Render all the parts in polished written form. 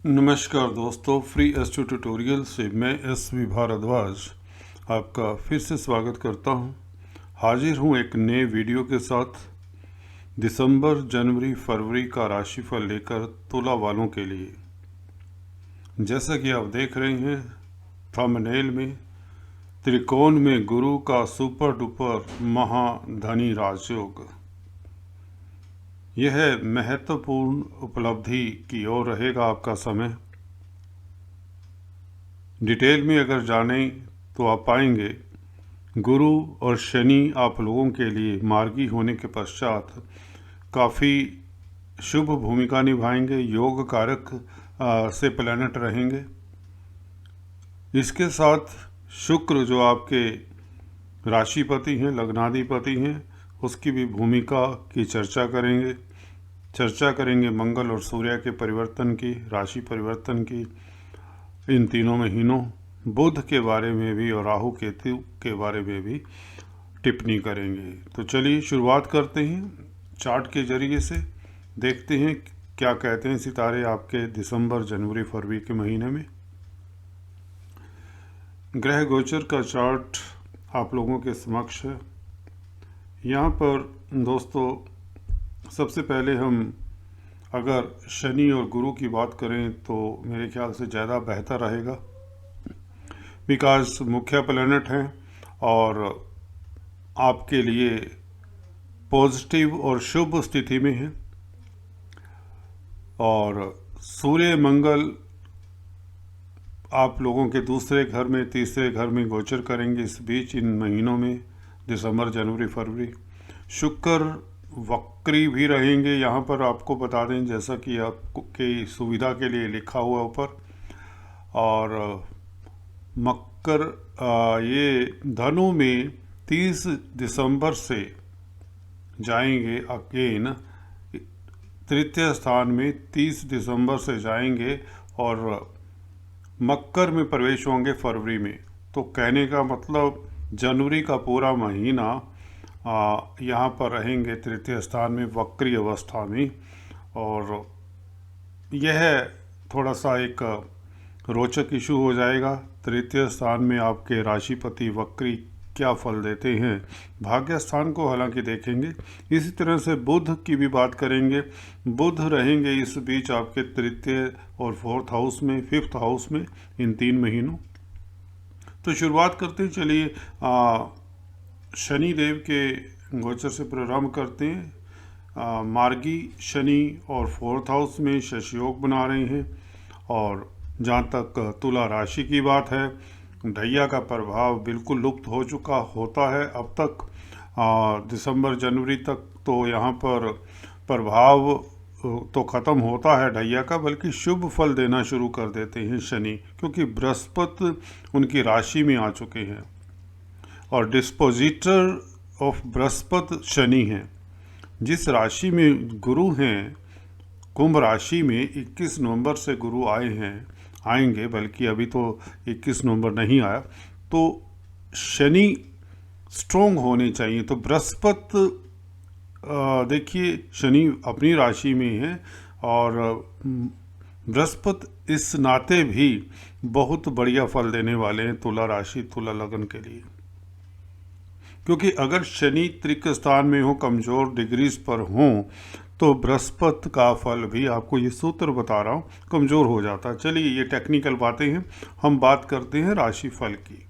नमस्कार दोस्तों, free astro tutorial से मैं एस.वी. भारद्वाज आपका फिर से स्वागत करता हूं। हाजिर हूं एक नए वीडियो के साथ दिसंबर, जनवरी, फरवरी का राशिफल लेकर तुला वालों के लिए। जैसा कि आप देख रहे हैं थंबनेल में, त्रिकोण में गुरु का सुपर डुपर महाधनी राजयोग। यह महत्वपूर्ण उपलब्धि की ओर रहेगा आपका समय। डिटेल में अगर जानें तो आप पाएंगे गुरु और शनि आप लोगों के लिए मार्गी होने के पश्चात काफ़ी शुभ भूमिका निभाएंगे, योग कारक से प्लैनेट रहेंगे। इसके साथ शुक्र जो आपके राशिपति हैं, लग्नाधिपति हैं, उसकी भी भूमिका की चर्चा करेंगे मंगल और सूर्य के परिवर्तन की, राशि परिवर्तन की, इन तीनों महीनों, बुध के बारे में भी और राहु केतु के बारे में भी टिप्पणी करेंगे। तो चलिए शुरुआत करते हैं चार्ट के जरिए से। देखते हैं क्या कहते हैं सितारे आपके दिसंबर, जनवरी, फरवरी के महीने में। ग्रह गोचर का चार्ट आप लोगों के समक्ष है। यहाँ पर दोस्तों सबसे पहले हम अगर शनि और गुरु की बात करें तो मेरे ख्याल से ज़्यादा बेहतर रहेगा, बिकॉज मुख्य प्लैनेट हैं और आपके लिए पॉजिटिव और शुभ स्थिति में है। और सूर्य मंगल आप लोगों के दूसरे घर में, तीसरे घर में गोचर करेंगे इस बीच, इन महीनों में, दिसंबर, जनवरी, फरवरी। शुक्र वक्री भी रहेंगे, यहाँ पर आपको बता दें जैसा कि आपकी सुविधा के लिए लिखा हुआ ऊपर। और मकर ये धनु में 30 दिसंबर से जाएंगे अगेन, तृतीय स्थान में 30 दिसंबर से जाएंगे और मकर में प्रवेश होंगे फरवरी में। तो कहने का मतलब जनवरी का पूरा महीना यहाँ पर रहेंगे तृतीय स्थान में वक्री अवस्था में। और यह थोड़ा सा एक रोचक इशू हो जाएगा। तृतीय स्थान में आपके राशिपति वक्री क्या फल देते हैं, भाग्य स्थान को हालांकि देखेंगे। इसी तरह से बुध की भी बात करेंगे। बुध रहेंगे इस बीच आपके तृतीय और फोर्थ हाउस में, फिफ्थ हाउस में, इन 3 महीनों। तो शुरुआत करते हैं, चलिए शनि देव के गोचर से प्रारंभ करते हैं। मार्गी शनि और फोर्थ हाउस में शश योग बना रहे हैं। और जहाँ तक तुला राशि की बात है, ढैया का प्रभाव बिल्कुल लुप्त हो चुका होता है अब तक। दिसंबर, जनवरी तक तो यहाँ पर प्रभाव तो ख़त्म होता है ढैया का, बल्कि शुभ फल देना शुरू कर देते हैं शनि, क्योंकि बृहस्पति उनकी राशि में आ चुके हैं और डिस्पोजिटर ऑफ बृहस्पति शनि हैं। जिस राशि में गुरु हैं, कुंभ राशि में 21 नवंबर से गुरु आएंगे, बल्कि अभी तो 21 नवंबर नहीं आया। तो शनि स्ट्रोंग होने चाहिए। तो बृहस्पति देखिए शनि अपनी राशि में है और बृहस्पति इस नाते भी बहुत बढ़िया फल देने वाले हैं तुला राशि, तुला लगन के लिए। क्योंकि अगर शनि त्रिक स्थान में हो, कमज़ोर डिग्रीज पर हों, तो बृहस्पति का फल भी, आपको ये सूत्र बता रहा हूँ, कमज़ोर हो जाता है। चलिए ये टेक्निकल बातें हैं, हम बात करते हैं राशि फल की।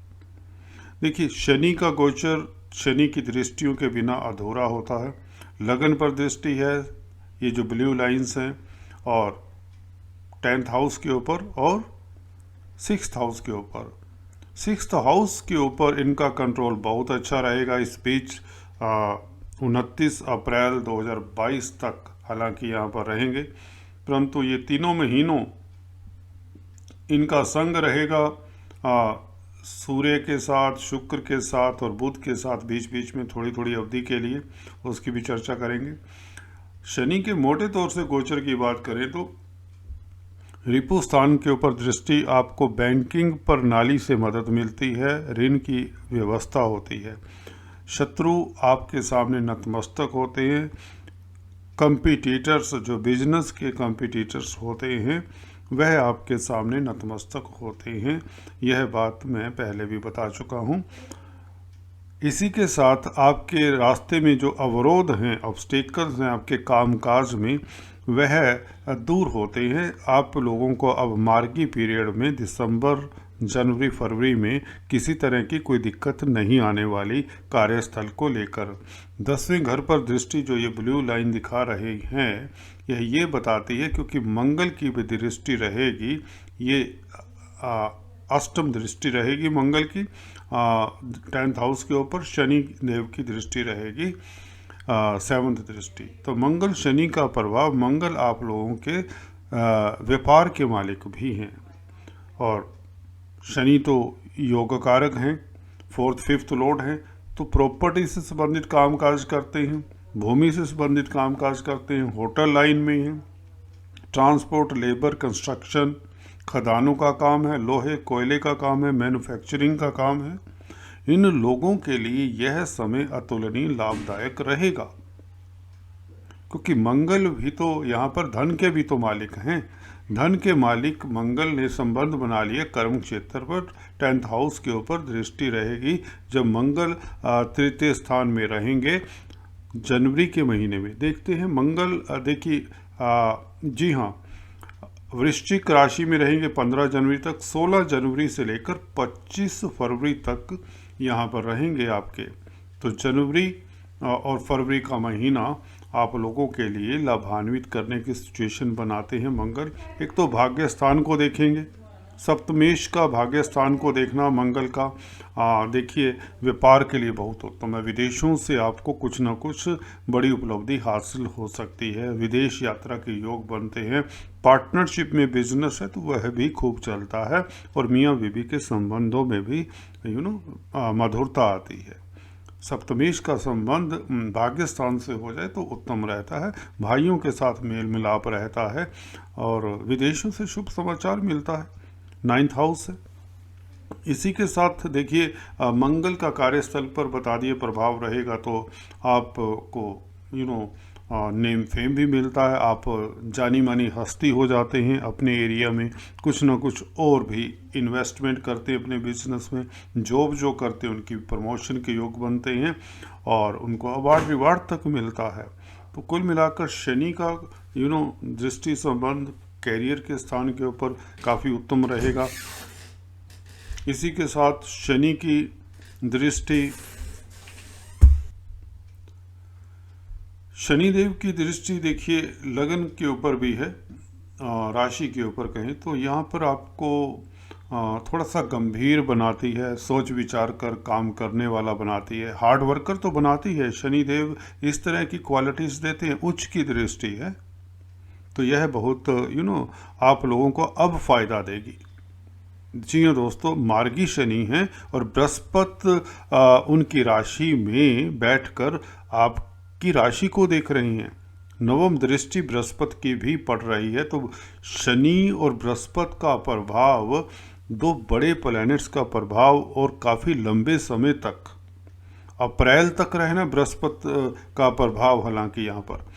देखिए शनि का गोचर शनि की दृष्टियों के बिना अधूरा होता है। लगन पर दृष्टि है, ये जो ब्लू लाइंस हैं, और 10th हाउस के ऊपर और 6th हाउस के ऊपर। 6th हाउस के ऊपर इनका कंट्रोल बहुत अच्छा रहेगा इस बीच 29 अप्रैल 2022 तक, हालांकि यहाँ पर रहेंगे। परंतु ये तीनों महीनों इनका संग रहेगा सूर्य के साथ, शुक्र के साथ और बुध के साथ, बीच बीच में थोड़ी थोड़ी अवधि के लिए, उसकी भी चर्चा करेंगे। शनि के मोटे तौर से गोचर की बात करें तो रिपु स्थान के ऊपर दृष्टि आपको बैंकिंग प्रणाली से मदद मिलती है, ऋण की व्यवस्था होती है, शत्रु आपके सामने नतमस्तक होते हैं, कंपटीटर्स जो बिजनेस के कंपटीटर्स होते हैं वह आपके सामने नतमस्तक होते हैं। यह बात मैं पहले भी बता चुका हूँ। इसी के साथ आपके रास्ते में जो अवरोध हैं, ऑब्स्टेकल्स हैं आपके कामकाज में, वह दूर होते हैं। आप लोगों को अब मार्गी पीरियड में दिसंबर, जनवरी, फरवरी में किसी तरह की कोई दिक्कत नहीं आने वाली कार्यस्थल को लेकर। 10वें घर पर दृष्टि जो ये ब्लू लाइन दिखा रहे हैं, यह ये बताती है, क्योंकि मंगल की भी दृष्टि रहेगी, ये अष्टम दृष्टि रहेगी मंगल की 10th हाउस के ऊपर, शनि देव की दृष्टि रहेगी 7th दृष्टि। तो मंगल शनि का प्रभाव, मंगल आप लोगों के व्यापार के मालिक भी हैं, और शनि तो योग कारक हैं, 4th 5th लॉर्ड हैं, तो प्रॉपर्टी से संबंधित कामकाज करते हैं, भूमि से संबंधित कामकाज करते हैं, होटल लाइन में हैं, ट्रांसपोर्ट, लेबर, कंस्ट्रक्शन, खदानों का काम है, लोहे कोयले का काम है, मैन्युफैक्चरिंग का काम है। इन लोगों के लिए यह समय अतुलनीय लाभदायक रहेगा, क्योंकि मंगल भी तो यहाँ पर धन के भी तो मालिक हैं। धन के मालिक मंगल ने संबंध बना लिया कर्म क्षेत्र पर, 10th हाउस के ऊपर दृष्टि रहेगी। जब मंगल तृतीय स्थान में रहेंगे जनवरी के महीने में, देखते हैं मंगल, देखिए जी हाँ, वृश्चिक राशि में रहेंगे 15 जनवरी तक, 16 जनवरी से लेकर 25 फरवरी तक यहाँ पर रहेंगे आपके। तो जनवरी और फरवरी का महीना आप लोगों के लिए लाभान्वित करने की सिचुएशन बनाते हैं मंगल। एक तो भाग्य स्थान को देखेंगे, सप्तमेश का भाग्य स्थान को देखना मंगल का, देखिए व्यापार के लिए बहुत उत्तम है। विदेशों से आपको कुछ ना कुछ बड़ी उपलब्धि हासिल हो सकती है, विदेश यात्रा के योग बनते हैं। पार्टनरशिप में बिजनेस है तो वह भी खूब चलता है, और मियाँ बीवी के संबंधों में भी मधुरता आती है। सप्तमेश का संबंध भाग्य स्थान से हो जाए तो उत्तम रहता है, भाइयों के साथ मेल मिलाप रहता है, और विदेशों से शुभ समाचार मिलता है। 9th हाउस है। इसी के साथ देखिए मंगल का कार्यस्थल पर बता दिए प्रभाव रहेगा, तो आपको नेम फेम भी मिलता है, आप जानी मानी हस्ती हो जाते हैं अपने एरिया में, कुछ ना कुछ और भी इन्वेस्टमेंट करते हैं अपने बिजनेस में, जॉब जो करते हैं उनकी प्रमोशन के योग बनते हैं, और उनको अवार्ड रिवार्ड तक मिलता है। तो कुल मिलाकर शनि का दृष्टि संबंध कैरियर के स्थान के ऊपर काफ़ी उत्तम रहेगा। इसी के साथ शनि की दृष्टि, शनिदेव की दृष्टि देखिए लगन के ऊपर भी है, राशि के ऊपर कहें तो यहाँ पर आपको थोड़ा सा गंभीर बनाती है, सोच विचार कर काम करने वाला बनाती है, हार्ड वर्कर तो बनाती है। शनिदेव इस तरह की क्वालिटीज़ देते हैं। उच्च की दृष्टि है तो यह बहुत आप लोगों को अब फायदा देगी। जी हाँ दोस्तों, मार्गी शनि है और बृहस्पति उनकी राशि में बैठकर आपकी राशि को देख रही हैं। नवम दृष्टि बृहस्पति की भी पड़ रही है, तो शनि और बृहस्पति का प्रभाव, दो बड़े प्लैनेट्स का प्रभाव, और काफ़ी लंबे समय तक अप्रैल तक रहना बृहस्पति का प्रभाव। हालांकि यहाँ पर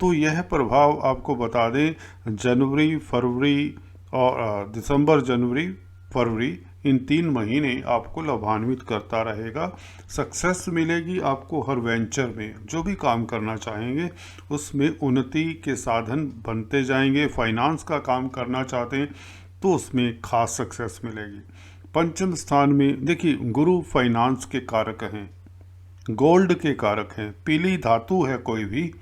तो यह प्रभाव आपको बता दें, जनवरी फरवरी और दिसंबर, जनवरी फरवरी, इन 3 महीने आपको लाभान्वित करता रहेगा। सक्सेस मिलेगी आपको हर वेंचर में, जो भी काम करना चाहेंगे उसमें उन्नति के साधन बनते जाएंगे। फाइनेंस का काम करना चाहते हैं तो उसमें खास सक्सेस मिलेगी। पंचम स्थान में देखिए गुरु फाइनेंस के कारक हैं, गोल्ड के कारक हैं, पीली धातु है, कोई भी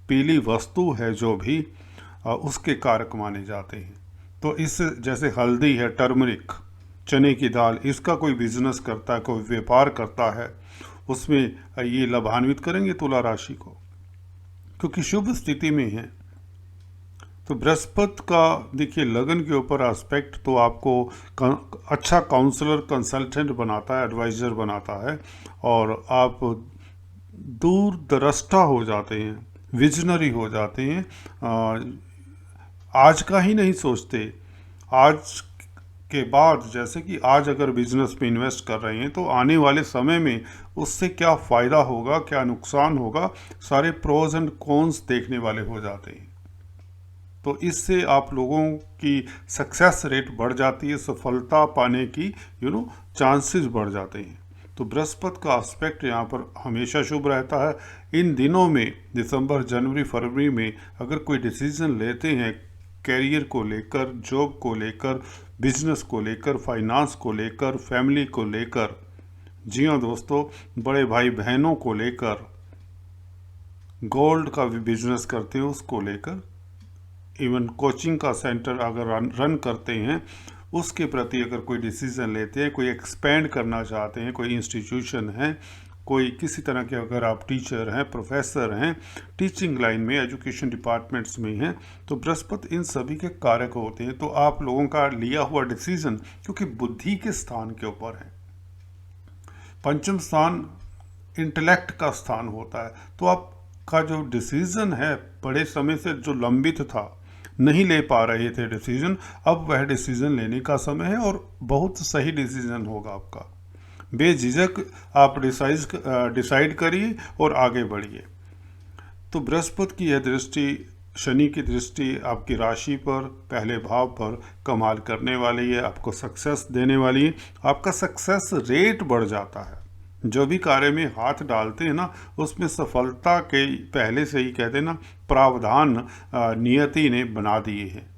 पीली वस्तु है जो भी उसके कारक माने जाते हैं। तो इस जैसे हल्दी है, टर्मरिक, चने की दाल, इसका कोई बिजनेस करता है, कोई व्यापार करता है, उसमें ये लाभान्वित करेंगे तुला राशि को, क्योंकि शुभ स्थिति में है। तो बृहस्पति का देखिए लगन के ऊपर एस्पेक्ट तो आपको अच्छा काउंसलर, कंसल्टेंट बनाता है, एडवाइज़र बनाता है, और आप दूरदृष्टा हो जाते हैं, विजनरी हो जाते हैं, आज का ही नहीं सोचते, आज के बाद, जैसे कि आज अगर बिजनेस में इन्वेस्ट कर रहे हैं तो आने वाले समय में उससे क्या फ़ायदा होगा, क्या नुकसान होगा, सारे प्रोज एंड कॉन्स देखने वाले हो जाते हैं। तो इससे आप लोगों की सक्सेस रेट बढ़ जाती है, सफलता पाने की चांसेस बढ़ जाते हैं। तो बृहस्पति का एस्पेक्ट यहाँ पर हमेशा शुभ रहता है। इन दिनों में दिसंबर, जनवरी, फरवरी में अगर कोई डिसीजन लेते हैं कैरियर को लेकर, जॉब को लेकर, बिजनेस को लेकर, फाइनेंस को लेकर, फैमिली को लेकर, जी हाँ दोस्तों, बड़े भाई बहनों को लेकर, गोल्ड का भी बिजनेस करते हैं उसको लेकर, इवन कोचिंग का सेंटर अगर रन करते हैं उसके प्रति अगर कोई डिसीजन लेते हैं, कोई एक्सपेंड करना चाहते हैं, कोई इंस्टीट्यूशन है, कोई किसी तरह के, अगर आप टीचर हैं, प्रोफेसर हैं, टीचिंग लाइन में, एजुकेशन डिपार्टमेंट्स में हैं, तो बृहस्पति इन सभी के कारक होते हैं। तो आप लोगों का लिया हुआ डिसीजन, क्योंकि बुद्धि के स्थान के ऊपर है, पंचम स्थान इंटेलेक्ट का स्थान होता है, तो आपका जो डिसीजन है बड़े समय से जो लंबित था, नहीं ले पा रहे थे डिसीजन, अब वह डिसीजन लेने का समय है और बहुत सही डिसीजन होगा आपका। बेझिझक आप डिसाइड करिए और आगे बढ़िए। तो बृहस्पति की यह दृष्टि, शनि की दृष्टि आपकी राशि पर, पहले भाव पर कमाल करने वाली है, आपको सक्सेस देने वाली है। आपका सक्सेस रेट बढ़ जाता है, जो भी कार्य में हाथ डालते हैं ना, उसमें सफलता के पहले से ही कहते हैं ना, प्रावधान नियति ने बना दिए हैं।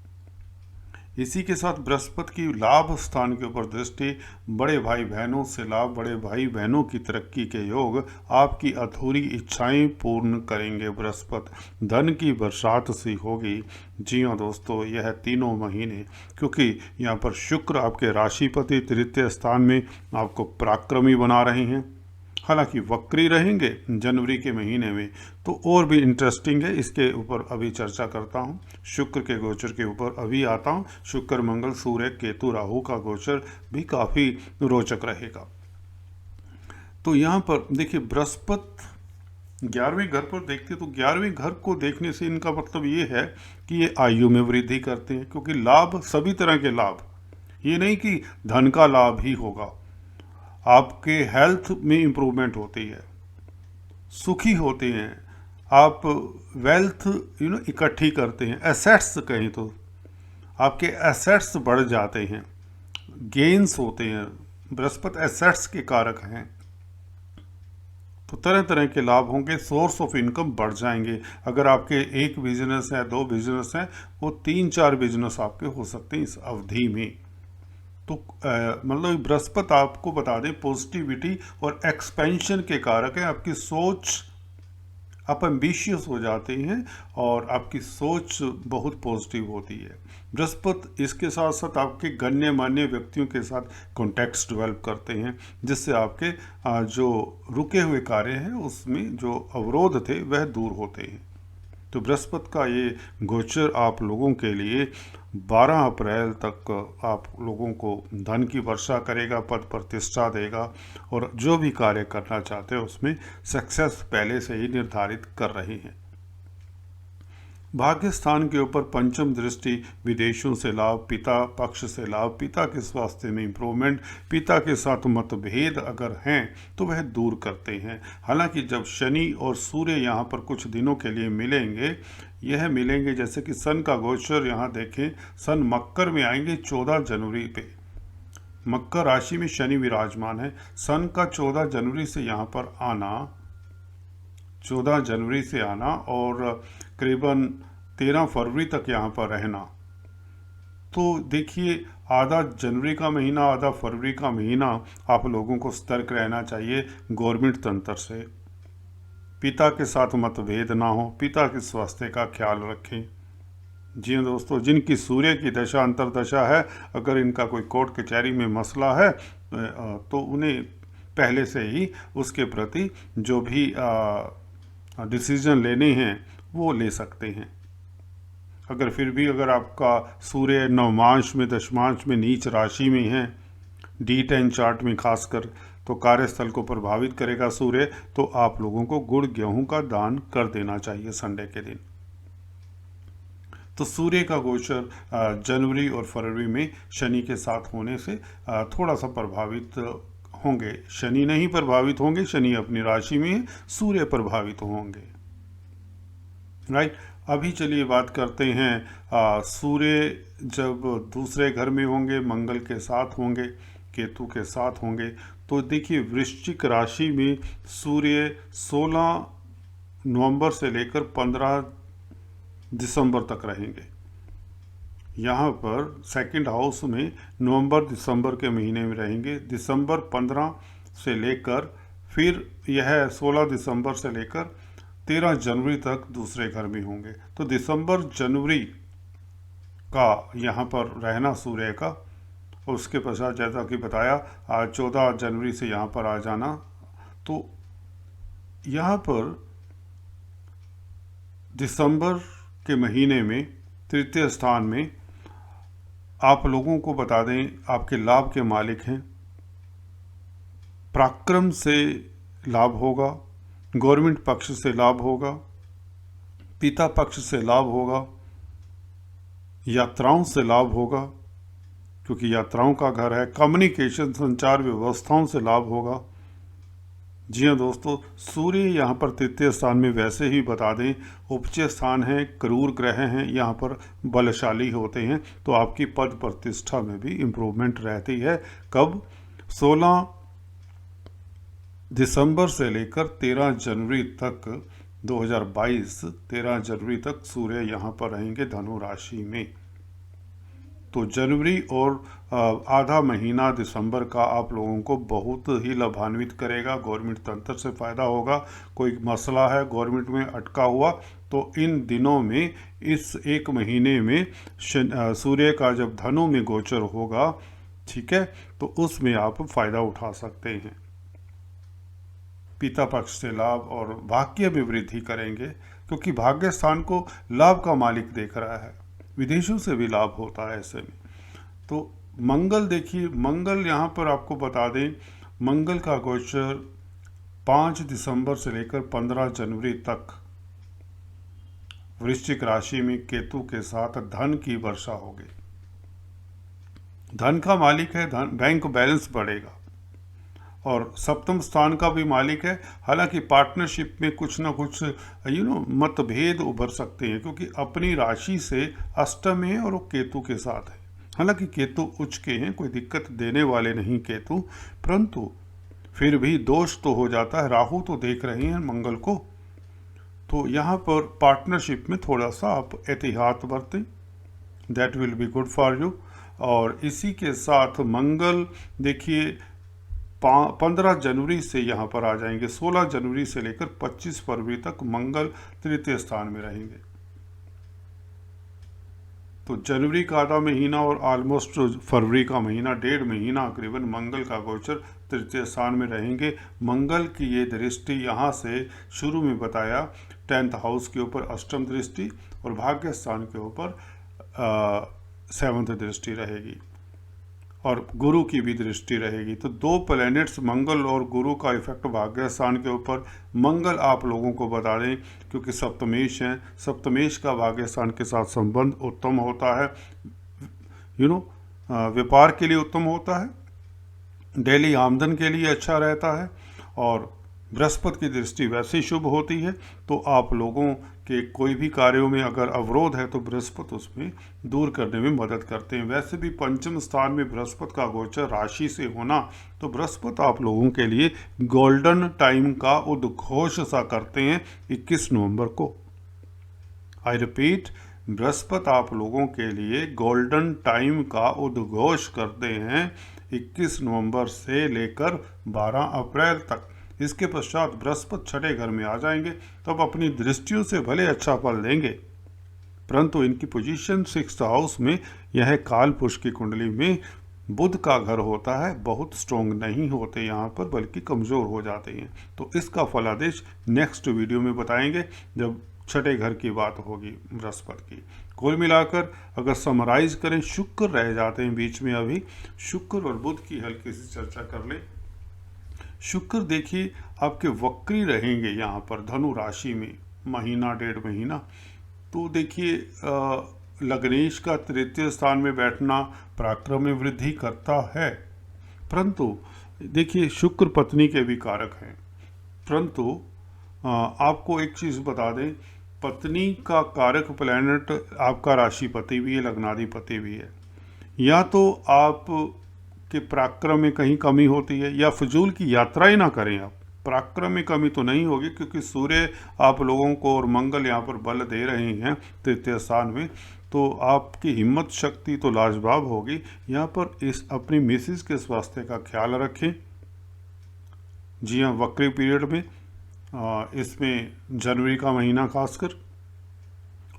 इसी के साथ बृहस्पति की लाभ स्थान के ऊपर दृष्टि, बड़े भाई बहनों से लाभ, बड़े भाई बहनों की तरक्की के योग, आपकी अधूरी इच्छाएं पूर्ण करेंगे बृहस्पति, धन की बरसात सी होगी। जी हाँ दोस्तों, यह तीनों महीने, क्योंकि यहाँ पर शुक्र आपके राशिपति तृतीय स्थान में आपको पराक्रमी बना रहे हैं, हालांकि वक्री रहेंगे जनवरी के महीने में, तो और भी इंटरेस्टिंग है, इसके ऊपर अभी चर्चा करता हूँ। शुक्र के गोचर के ऊपर अभी आता हूँ। शुक्र, मंगल, सूर्य, केतु, राहु का गोचर भी काफ़ी रोचक रहेगा। तो यहाँ पर देखिए, बृहस्पति 11वें घर पर देखते, तो 11वें घर को देखने से इनका मतलब ये है कि ये आयु में वृद्धि करते हैं, क्योंकि लाभ, सभी तरह के लाभ, ये नहीं कि धन का लाभ ही होगा, आपके हेल्थ में इम्प्रूवमेंट होती है, सुखी होते हैं आप, वेल्थ इकट्ठी करते हैं, एसेट्स कहें तो आपके एसेट्स बढ़ जाते हैं, गेन्स होते हैं। बृहस्पति एसेट्स के कारक हैं, तो तरह तरह के लाभ होंगे, सोर्स ऑफ इनकम बढ़ जाएंगे। अगर आपके एक बिजनेस है, 2 बिजनेस हैं, वो 3-4 बिजनेस आपके हो सकते हैं इस अवधि में। तो मतलब बृहस्पति आपको बता दें पॉजिटिविटी और एक्सपेंशन के कारक है। आपकी सोच, आप एम्बिशियस हो जाते हैं और आपकी सोच बहुत पॉजिटिव होती है। बृहस्पति इसके साथ साथ आपके गण्यमान्य व्यक्तियों के साथ कॉन्टैक्ट्स डेवलप करते हैं, जिससे आपके जो रुके हुए कार्य हैं उसमें जो अवरोध थे वह दूर होते हैं। तो बृहस्पति का ये गोचर आप लोगों के लिए 12 अप्रैल तक आप लोगों को धन की वर्षा करेगा, पद प्रतिष्ठा देगा, और जो भी कार्य करना चाहते हो उसमें सक्सेस पहले से ही निर्धारित कर रहे हैं। भाग्य स्थान के ऊपर पंचम दृष्टि, विदेशों से लाभ, पिता पक्ष से लाभ, पिता के स्वास्थ्य में इम्प्रूवमेंट, पिता के साथ मतभेद अगर हैं तो वह दूर करते हैं। हालांकि जब शनि और सूर्य यहाँ पर कुछ दिनों के लिए मिलेंगे, यह मिलेंगे जैसे कि सन का गोचर यहाँ देखें, सन मकर में आएंगे 14 जनवरी पे, मकर राशि में शनि विराजमान है। सन का 14 जनवरी से यहाँ पर आना, 14 जनवरी से आना और करीबन 13 फरवरी तक यहाँ पर रहना, तो देखिए आधा जनवरी का महीना, आधा फरवरी का महीना आप लोगों को सतर्क रहना चाहिए गवर्नमेंट तंत्र से। पिता के साथ मतभेद ना हो, पिता के स्वास्थ्य का ख्याल रखें। जी हाँ दोस्तों, जिनकी सूर्य की दशा अंतरदशा है, अगर इनका कोई कोर्ट कचहरी में मसला है तो उन्हें पहले से ही उसके प्रति जो भी डिसीजन लेने हैं वो ले सकते हैं। अगर फिर भी अगर आपका सूर्य नवमांश में, दशमांश में, नीच राशि में है, D10 चार्ट में खासकर, तो कार्यस्थल को प्रभावित करेगा सूर्य, तो आप लोगों को गुड़ गेहूं का दान कर देना चाहिए संडे के दिन। तो सूर्य का गोचर जनवरी और फरवरी में शनि के साथ होने से थोड़ा सा प्रभावित होंगे। शनि नहीं प्रभावित होंगे, शनि अपनी राशि में है, सूर्य प्रभावित होंगे, राइट। अभी चलिए बात करते हैं सूर्य जब दूसरे घर में होंगे, मंगल के साथ होंगे, केतु के साथ होंगे, तो देखिए वृश्चिक राशि में सूर्य 16 नवंबर से लेकर 15 दिसंबर तक रहेंगे। यहाँ पर सेकंड हाउस में नवंबर दिसंबर के महीने में रहेंगे। दिसंबर 15 से लेकर फिर यह 16 दिसंबर से लेकर 13 जनवरी तक दूसरे घर में होंगे। तो दिसंबर जनवरी का यहाँ पर रहना सूर्य का, उसके पश्चात जैसा कि बताया 14 जनवरी से यहाँ पर आ जाना। तो यहाँ पर दिसंबर के महीने में तृतीय स्थान में आप लोगों को बता दें आपके लाभ के मालिक हैं। पराक्रम से लाभ होगा, गवर्नमेंट पक्ष से लाभ होगा, पिता पक्ष से लाभ होगा, यात्राओं से लाभ होगा क्योंकि यात्राओं का घर है, कम्युनिकेशन संचार व्यवस्थाओं से लाभ होगा। जी हाँ दोस्तों, सूर्य यहाँ पर तृतीय स्थान में वैसे ही बता दें उपचय स्थान है, क्रूर ग्रह हैं, यहाँ पर बलशाली होते हैं, तो आपकी पद प्रतिष्ठा में भी इम्प्रूवमेंट रहती है। कब? 16 दिसंबर से लेकर 13 जनवरी तक 2022, 13 जनवरी तक सूर्य यहाँ पर रहेंगे धनु राशि में। तो जनवरी और आधा महीना दिसंबर का आप लोगों को बहुत ही लाभान्वित करेगा। गवर्नमेंट तंत्र से फ़ायदा होगा। कोई मसला है गवर्नमेंट में अटका हुआ तो इन दिनों में, इस एक महीने में सूर्य का जब धनु में गोचर होगा, ठीक है, तो उसमें आप फ़ायदा उठा सकते हैं। पिता पक्ष से लाभ और भाग्य में वृद्धि करेंगे क्योंकि भाग्य स्थान को लाभ का मालिक देख रहा है। विदेशों से भी लाभ होता है ऐसे में। तो मंगल देखिए, मंगल यहाँ पर आपको बता दें मंगल का गोचर 5 दिसंबर से लेकर 15 जनवरी तक वृश्चिक राशि में केतु के साथ धन की वर्षा होगी। धन का मालिक है, धन बैंक बैलेंस बढ़ेगा और सप्तम स्थान का भी मालिक है। हालांकि पार्टनरशिप में कुछ ना कुछ मतभेद उभर सकते हैं क्योंकि अपनी राशि से अष्टम है और वो केतु के साथ है। हालांकि केतु उच्च के हैं, कोई दिक्कत देने वाले नहीं केतु, परंतु फिर भी दोष तो हो जाता है। राहु तो देख रहे हैं मंगल को, तो यहाँ पर पार्टनरशिप में थोड़ा सा आप एहतियात बरतें, that will be good for you. और इसी के साथ मंगल देखिए 15 जनवरी से यहाँ पर आ जाएंगे। 16 जनवरी से लेकर 25 फरवरी तक मंगल तृतीय स्थान में रहेंगे। तो जनवरी का आधा महीना और ऑलमोस्ट फरवरी का महीना, 1.5 महीना करीबन मंगल का गोचर तृतीय स्थान में रहेंगे। मंगल की ये दृष्टि यहाँ से शुरू में बताया 10th हाउस के ऊपर अष्टम दृष्टि और भाग्य स्थान के ऊपर 7th दृष्टि रहेगी और गुरु की भी दृष्टि रहेगी। तो 2 प्लैनेट्स मंगल और गुरु का इफेक्ट भाग्य स्थान के ऊपर। मंगल आप लोगों को बता दें क्योंकि सप्तमेश हैं, सप्तमेश का भाग्य स्थान के साथ संबंध उत्तम होता है, व्यापार के लिए उत्तम होता है, डेली आमदन के लिए अच्छा रहता है और बृहस्पति की दृष्टि वैसे ही शुभ होती है। तो आप लोगों के कोई भी कार्यों में अगर अवरोध है तो बृहस्पति उसमें दूर करने में मदद करते हैं। वैसे भी पंचम स्थान में बृहस्पति का गोचर राशि से होना, तो बृहस्पति आप लोगों के लिए गोल्डन टाइम का उद्घोष सा करते हैं 21 नवंबर को। आई रिपीट, बृहस्पति आप लोगों के लिए गोल्डन टाइम का उद्घोष करते हैं 21 नवंबर से लेकर 12 अप्रैल तक। इसके पश्चात बृहस्पति छठे घर में आ जाएंगे, तब अपनी दृष्टियों से भले अच्छा फल देंगे, परंतु इनकी पोजीशन 6th हाउस में, यह काल पुरुष की कुंडली में बुध का घर होता है, बहुत स्ट्रोंग नहीं होते यहाँ पर, बल्कि कमज़ोर हो जाते हैं। तो इसका फलादेश नेक्स्ट वीडियो में बताएंगे जब छठे घर की बात होगी बृहस्पति की। कुल मिलाकर अगर समराइज करें, शुक्र रह जाते हैं बीच में, अभी शुक्र और बुध की हल्की सी चर्चा कर लें। शुक्र देखिए आपके वक्री रहेंगे यहाँ पर धनु राशि में महीना 1.5 महीना। तो देखिए लग्नेश का तृतीय स्थान में बैठना पराक्रम में वृद्धि करता है, परंतु देखिए शुक्र पत्नी के भी कारक हैं। परंतु आपको एक चीज़ बता दें, पत्नी का कारक प्लैनेट आपका राशिपति भी है, लग्नाधिपति भी है। या तो आप के पराक्रम में कहीं कमी होती है या फिजूल की यात्राएं ना करें आप। पराक्रम में कमी तो नहीं होगी क्योंकि सूर्य आप लोगों को और मंगल यहाँ पर बल दे रहे हैं तृतीय स्थान में, तो आपकी हिम्मत शक्ति तो लाजवाब होगी। यहाँ पर इस अपनी मिसेस के स्वास्थ्य का ख्याल रखें। जी हाँ, वक्री पीरियड में इसमें जनवरी का महीना खासकर,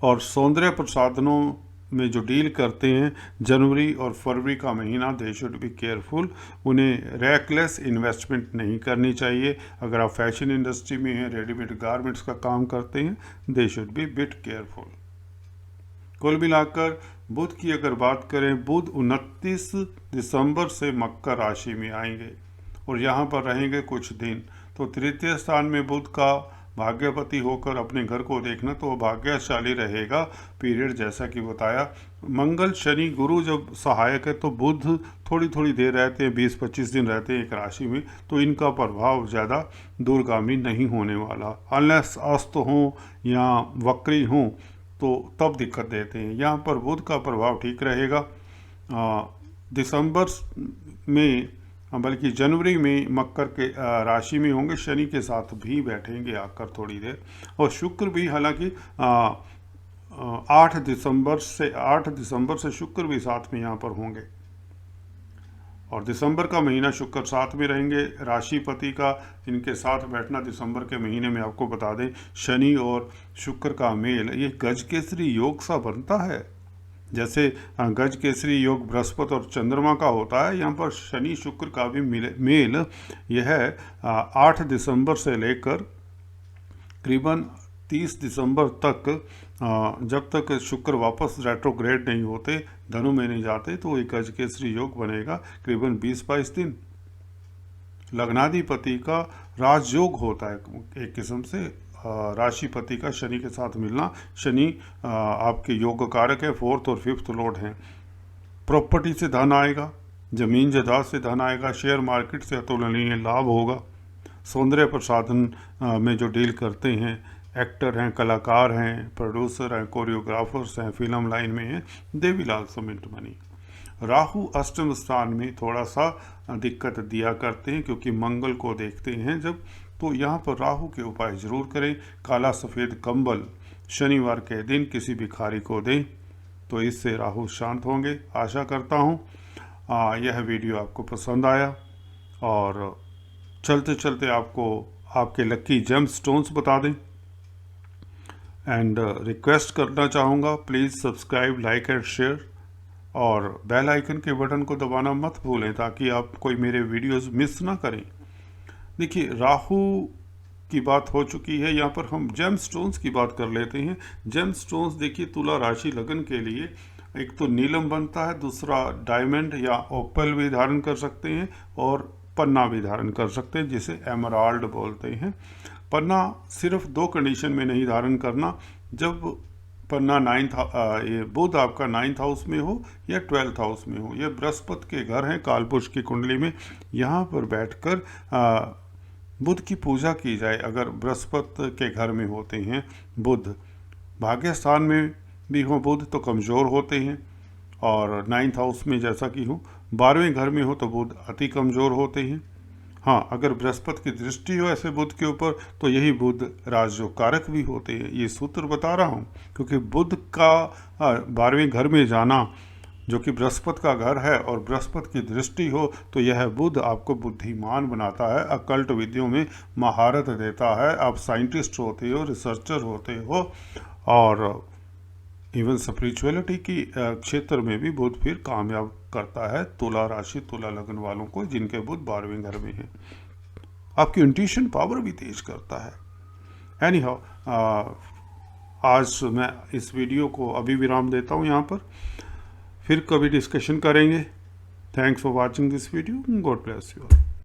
और सौंदर्य प्रसाधनों में जो डील करते हैं जनवरी और फरवरी का महीना, दे शुड बी केयरफुल। उन्हें रैकलेस इन्वेस्टमेंट नहीं करनी चाहिए। अगर आप फैशन इंडस्ट्री में हैं, रेडीमेड गारमेंट्स का काम करते हैं, they should be bit careful. कुल मिलाकर बुध की अगर बात करें, बुध 29 दिसंबर से मकर राशि में आएंगे और यहाँ पर रहेंगे कुछ दिन। तो तृतीय स्थान में बुध का भाग्यपति होकर अपने घर को देखना तो वो भाग्यशाली रहेगा पीरियड, जैसा कि बताया। मंगल शनि गुरु जब सहायक है तो बुध थोड़ी थोड़ी देर रहते हैं, 20-25 दिन रहते हैं एक राशि में, तो इनका प्रभाव ज़्यादा दूरगामी नहीं होने वाला। अनलेस अस्त हों या वक्री हों तो तब दिक्कत देते हैं। यहाँ पर बुध का प्रभाव ठीक रहेगा। दिसंबर में बल्कि जनवरी में मकर के राशि में होंगे, शनि के साथ भी बैठेंगे आकर थोड़ी देर, और शुक्र भी हालांकि 8 दिसंबर से शुक्र भी साथ में यहाँ पर होंगे, और दिसंबर का महीना शुक्र साथ में रहेंगे। राशिपति का इनके साथ बैठना दिसंबर के महीने में, आपको बता दें, शनि और शुक्र का मेल ये गज केसरी योग सा बनता है। जैसे गज केसरी योग बृहस्पति और चंद्रमा का होता है, यहाँ पर शनि शुक्र का भी मेल यह 8 दिसंबर से लेकर करीबन 30 दिसंबर तक, जब तक शुक्र वापस रेट्रोग्रेड नहीं होते, धनु में नहीं जाते, तो एक गज केसरी योग बनेगा करीबन 20-22 दिन। लग्नाधिपति का राजयोग होता है एक किस्म से, राशिपति का शनि के साथ मिलना। शनि आपके योग कारक है, 4th और 5th लॉर्ड हैं। प्रॉपर्टी से धन आएगा, जमीन जायदाद से धन आएगा, शेयर मार्केट से अतुलनीय लाभ होगा। सौंदर्य प्रसाधन में जो डील करते हैं, एक्टर हैं, कलाकार हैं, प्रोड्यूसर हैं, कोरियोग्राफर्स हैं, फिल्म लाइन में हैं, they will also mint money. Rahu अष्टम स्थान में थोड़ा सा दिक्कत दिया करते हैं क्योंकि मंगल को देखते हैं जब, तो यहाँ पर राहु के उपाय जरूर करें। काला सफ़ेद कंबल शनिवार के दिन किसी भिखारी को दें तो इससे राहु शांत होंगे। आशा करता हूँ यह वीडियो आपको पसंद आया, और चलते चलते आपको आपके लकी जेम स्टोन्स बता दें। एंड रिक्वेस्ट करना चाहूँगा, please subscribe, like and share, और बेल आइकन के बटन को दबाना मत भूलें ताकि आप कोई मेरे वीडियोस मिस ना करें। देखिए, राहु की बात हो चुकी है, यहाँ पर हम जेम स्टोन्स की बात कर लेते हैं। जेम स्टोन्स देखिए, तुला राशि लगन के लिए एक तो नीलम बनता है, दूसरा डायमंड या ओपल भी धारण कर सकते हैं, और पन्ना भी धारण कर सकते हैं जिसे एमराल्ड बोलते हैं। पन्ना सिर्फ 2 कंडीशन में नहीं धारण करना, जब पन्ना ये बुध आपका 9th हाउस में हो या 12th हाउस में हो। ये बृहस्पति के घर हैं कालपुरुष की कुंडली में, यहाँ पर बैठकर बुध की पूजा की जाए। अगर बृहस्पति के घर में होते हैं बुध, भाग्य स्थान में भी हो बुध तो कमज़ोर होते हैं, और 9th हाउस में जैसा कि हो, 12वें घर में हो तो बुध अति कमज़ोर होते हैं। हाँ, अगर बृहस्पति की दृष्टि हो ऐसे बुध के ऊपर तो यही बुध राजयोग कारक भी होते हैं। ये सूत्र बता रहा हूँ क्योंकि बुध का 12वें घर में जाना जो कि बृहस्पति का घर है और बृहस्पति की दृष्टि हो तो यह बुध आपको बुद्धिमान बनाता है, अकल्ट विधियों में महारत देता है। आप साइंटिस्ट होते हो, रिसर्चर होते हो, और इवन स्पिरिचुअलिटी की क्षेत्र में भी बुध फिर कामयाब करता है तुला राशि, तुला लगन वालों को जिनके बुध 12वें घर में है। आपकी इंट्यूशन पावर भी तेज करता है। एनी हाउ, आज मैं इस वीडियो को अभी विराम देता हूँ यहाँ पर, फिर कभी डिस्कशन करेंगे। Thanks for watching this video. God bless you.